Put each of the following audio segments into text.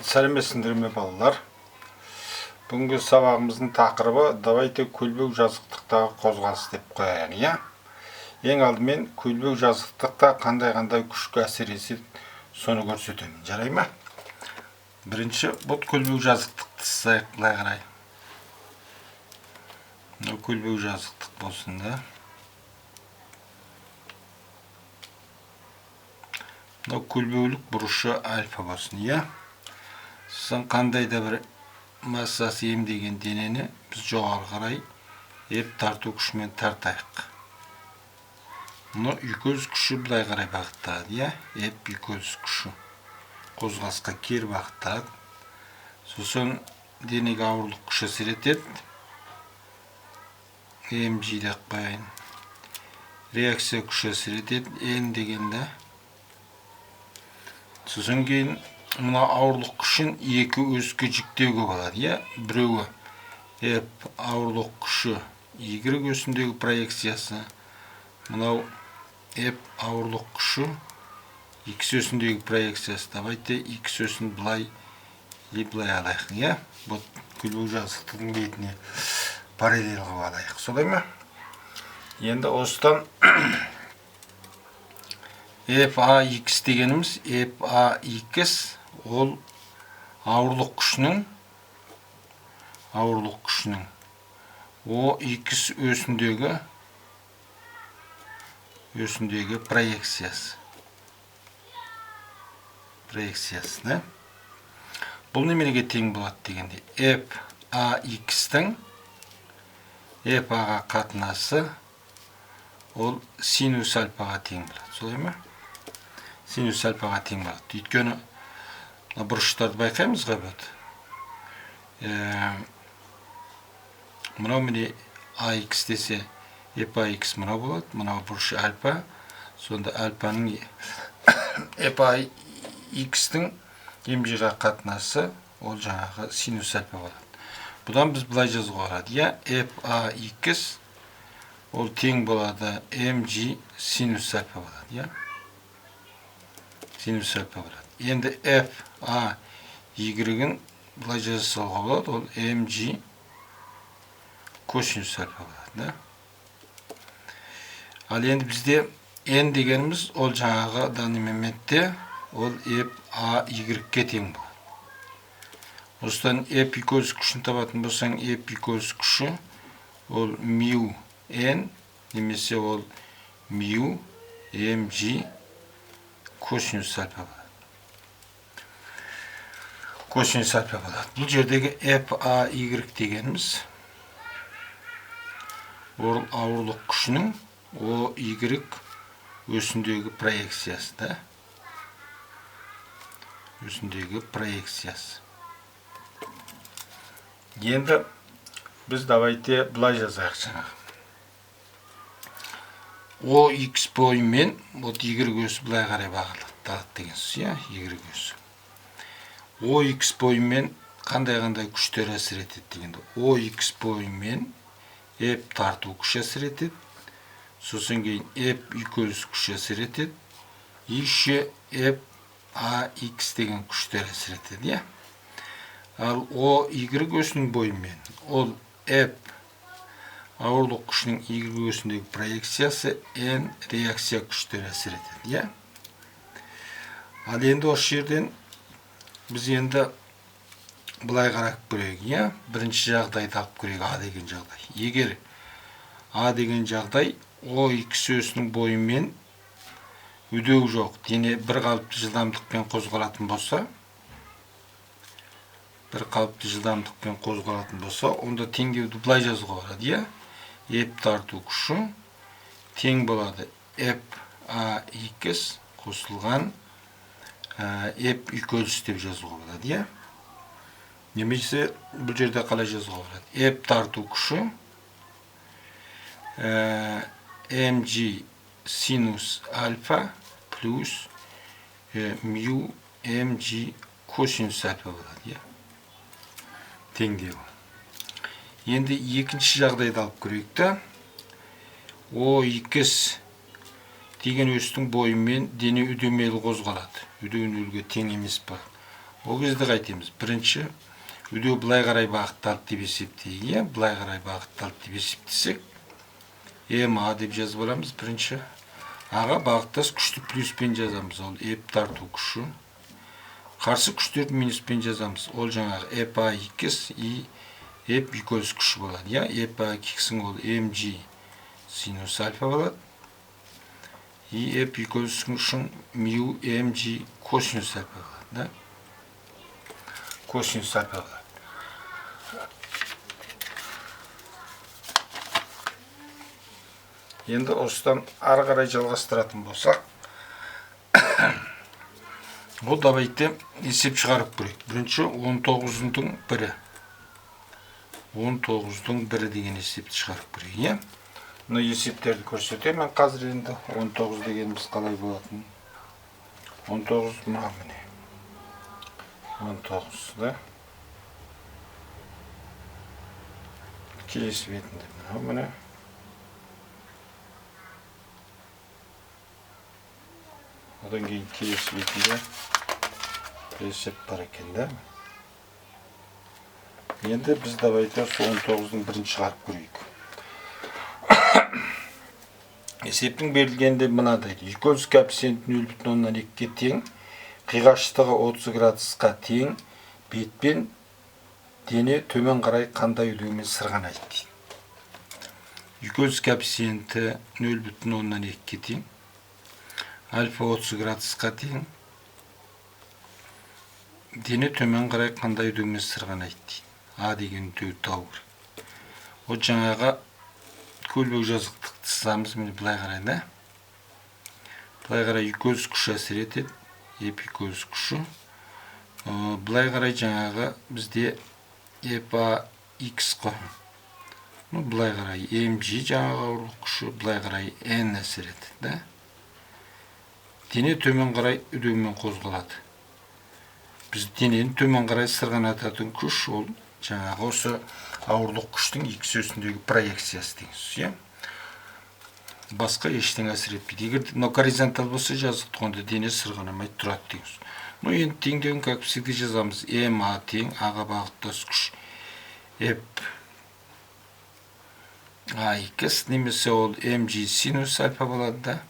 Сәлеметсіңдер ме балалар? Бүгінгі сабағымыздың тақырыбы давайте көлбеу жазықтықтағы қозғалыс деп қояйық, иә? Ең алдымен көлбеу жазықтықта қандай күшке әсер етеді, соны көрсетемін. Жарай ма? Бірінші, бұл көлбеу жазықтықты сызайық, былай қарай. Мынау көлбеу жазықтық болсын да. Мынау көлбеулік бұрышы альфа болсын, иә? Сосын қандай да бір массасы м деген денені біз жоғары қарай еп тарту күшімен тартайық. Мұны үйкөз күші былай қарай бағыттады, иә? Еп үйкөз күші қозғалысқа кері бағыттады. Сосын денеге ауырлық күші әсер етеді. mg деп қояйын. Реакция күші әсер етеді. n дегенде. Сосын кейін мына ауырлық күшін екі өске жүктеуге болады, иә? Біреуі F ауырлық күші Y өсіндегі проекциясы, мынау F ауырлық күші X өсіндегі проекциясы. Давайте X өсін былай алайық, иә? Бұл көлбеу жазықтықтың бетіне параллель қылып алайық, солай ма? Енді осыдан FAX дегеніміз FAX ол ауырлық күшінің OX өсіндегі проекциясы. Да? Бұл немереге тең болады дегенде FAX-тің FA-ға қатынасы ол синус альфаға тең болады, солай ма? Синус альфаға тең болады. Өйткені бұрыштарды байқаймыз ғой бұд. Мынау міне AX десе FAX мынау болады. Мынау бұрышы альфа. Сонда альфаның FAX-тің mg-ға қатынасы ол жаңағы синус альфа болады. Бұдан біз былай жазуға болады. Я FAX ол тең болады mg синус альфа болады. Я синус альфа болады. Енді FAY-ін былай жазуға болады. Ол mg косинус альфа болады. Ал енді бізде n дегеніміз ол жаңағы данный моментте ол FAY-ге тең болады. Осыдан F үйкөз күшін табатын болсаң, F үйкөз күші ол мю n немесе ол мю mg косинус альфа болады. Косинус альфа болады. Бұл жердегі FAY дегеніміз ол ауырлық күшінің OY өсіндегі проекциясы, да? Өсіндегі проекциясы. Енді біз давайте былай жазайық жаңағы. OX бойымен Y өсі былай қарай бағытталады деген сөз, иә? Y өсі. OX бойымен қандай күштер әсер етеді дегенде. OX бойымен F тарту күші әсер етеді. Сосын кейін F үйкөз күші әсер етеді. Еще FAX деген күштер әсер етеді, иә? Ал OY өсінің бойымен ол F ауырлық күшінің Y өсіндегі проекциясы N реакция күштер әсер етеді, иә? Ал енді осы жерден біз енді былай қарап көрейік, иә? Бірінші жағдайды алып көрейік, A деген жағдай. Егер A деген жағдай OX өсінің бойымен үдеу жоқ, дене бір қалыпты жылдамдықпен қозғалатын болса, онда теңдеуді былай жазуға болады, иә? F тарту күші тең болады FAX қосылған F үйкөз деп жазуға болады, иә? Немесе бұл жерде қалай жазуға болады? F тарту күші mg синус альфа плюс мю mg косинус альфа болады, иә? Теңдеу. Енді екінші жағдайды алып көрейік та. OX деген өстің бойымен дене үдемелі қозғалады. Үдеу нөлге тең емес па? О кезде қайтеміз. Бірінші үдеу былай қарай бағытталды деп есептейік, иә? Былай қарай бағытталды деп есептесек, МА деп жазып аламыз бірінші. Аға бағыттас күшті плюспен жазамыз. Ол еп тарту күші. Қарсы күштерді минуспен жазамыз. Ол жаңағы ЕПА2 и еп үйкөліс күші болады. Я ЕПА2 ол МГ синус альфа болады. И еп үйкөліс күшін мю МГ косинус альфа болады. Да? Косинус альфа болады. Енді осыдан ары қарай жалғастыратын болсақ, ол давайте есеп шығарып көрейік. Бірінші 19-дің 1-і. 19-дің 1-і деген есепті шығарып көрейік, иә? Мұны есептерді көрсетемін. Мен қазір енді 19 дегеніміз қалай болатын? 19 мұна міне. 19, да? Кейс бетінде мұна міне. Одан кейін кейс бетінде есеп бар екен, да? Енді біз давайте 19-дің 1-ін шығарып көрейік. Есептің берілгенде мынадай. Үйкөліс коэффициенті 0,2-ге тең, қиғаштығы 30 градусқа тең, бетпен дене төмен қарай қандай үдеумен сырғанайды дейді. Үйкөліс коэффициенті 0,2-ге тең, альфа 30 градусқа тең, дене төмен қарай қандай үдеумен сырғанайды дейді. А деген үдеуді тауып керек. Ол жаңағы көлбеу жазықтықты сызамыз, міне былай қарай, да? Былай қарай үйкөліс күші әсер етеді, еп үйкөліс күші. Былай қарай жаңағы бізде ЕПА2 қой. Былай қарай МГ жаңағы ауырлық күші, былай қарай N әсер етеді, да? Дене төмен қарай үдеумен қозғалады. Біз денені төмен қарай сырғанататын күш, ол жаңағы осы ауырлық күштің X осіндегі проекциясы деген сөз. Басқа ештеңе әсер етпейді. Егер мынау горизонтал болса, жазықтық, онда дене сырғанамай тұрады деген сөз. Енді теңдеуін как всегда жазамыз. МА тең аға бағыттас күш еп А2 немесе ол МГ синус альфа болады, да?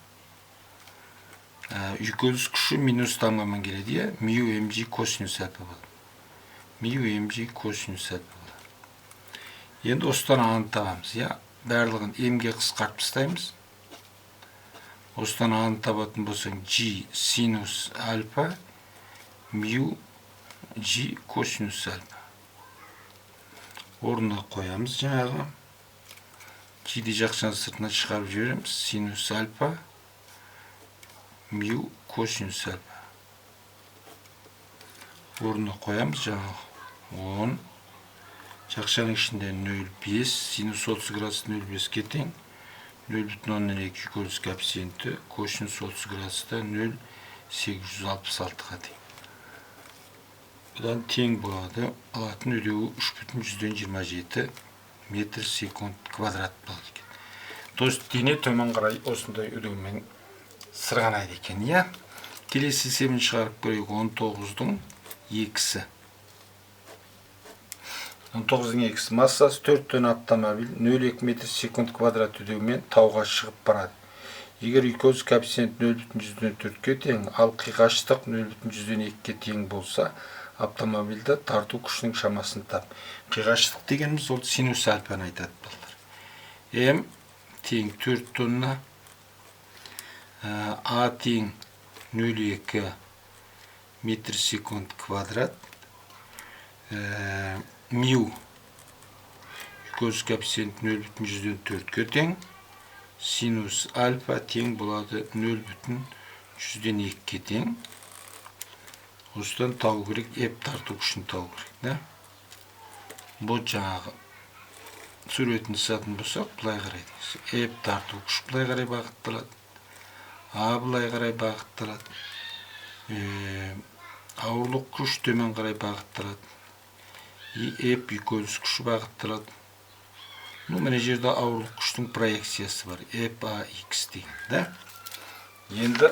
Үйкөліс күші минус тамамын келеді, иә? Мю МГ косинус альфа болады. Мю МГ косинус альфа болады. Енді осыдан аны табамыз, иә? Барлығын Мге қысқартып тастаймыз. Осыдан аны табатын болсаң G синус альфа, мю G косинус альфа. Орнына қоямыз жаңағы. G-ді жақшаны сыртына шығарып жібереміз. Синус альфа, мю косинус альфа. Орнына қоямыз жаңағы 10. Жақшаның ішінде 0,5, синус 30 градус 0,5-ге тең. 0,2 үйкөліс коэффициенті, косинус 30 градуста 0,866-ға тең. Бұдан тең болады, алатын үдеуі 3,27 метр секунд квадрат болады екен. То есть дене төмен қарай осындай үдеумен сырғанайды екен, иә? Келесі есебін шығарып көрейік. 19-дің 2-сі. 19-дің 2-сі. Массасы 4 тонна автомобиль 0,2 метр секунд квадрат үдеумен тауға шығып барады. Егер үйкөліс коэффициенті 0,4-ге тең, ал қиғаштық 0,2-ге тең болса, автомобильді тарту күшінің шамасын тап. Қиғаштық дегеніміз ол синус альфаны айтады балдар. М тең 4 тонна, А тең 0,2 метр секунд квадрат, мю үйкөліс коэффициенті 0,4-ге тең, синус альфа тең болады 0,2-ге тең. Осыдан тау керек, еп тарту күшін тау керек, да? Бұл жаңағы суретін сатын болсақ, бұлай қарайды. Еп тарту күш бұлай қарай бағытталады. А бұлай қарай бағытталады. Ауырлық күш төмен қарай бағытталады. Еп үйкөліс күші бағытталады. Мына жерде ауырлық күштің проекциясы бар. Еп А2 деген, да? Енді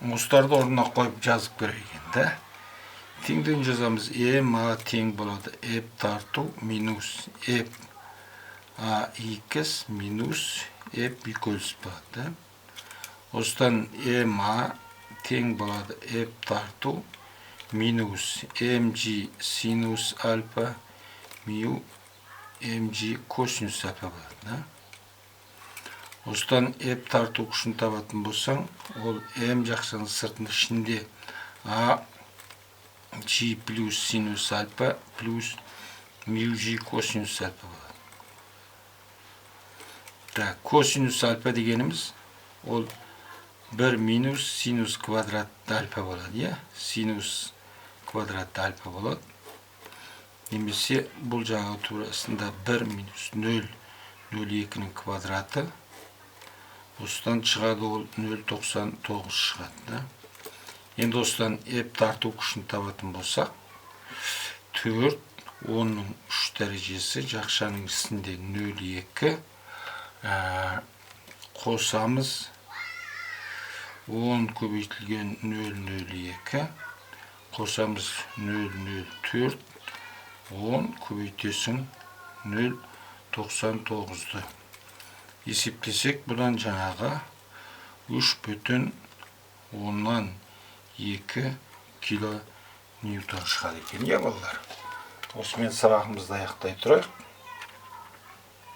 Осыларды орнына қойып жазып берейік енді. Теңдігін жазамыз. МА тең болады F тарту минус F AX минус F бүйкөліс болады. Осыдан МА тең болады F тарту минус mg синус альфа мю mg косинус альфа болады. Осыдан F тарту күшін табатын болсаң, ол m жақшаның сыртында ішінде a g плюс синус альфа плюс мю g косинус альфа болады. Так, косинус альфа дегеніміз ол 1 минус синус квадрат альфа болады, иә? Синус квадрат альфа болады. Немесе бұл жағы турасында 1 минус 0, 0,2-нің квадраты. Осыдан шығады ол 0,99 шығады. Енді осыдан F тарту күшін табатын болсақ, 4, 10-ның 3 дәрежесі жақшаның ішінде 0,2 қосамыз 10 көбейтілген 0,02 қосамыз 0,04 10 көбейтесің 0,99-ды есептесек, бұдан жаңағы 3,2 кило ньютон шығады екен. Иә, балалар. Осымен сабағымызды аяқтай тұрайық.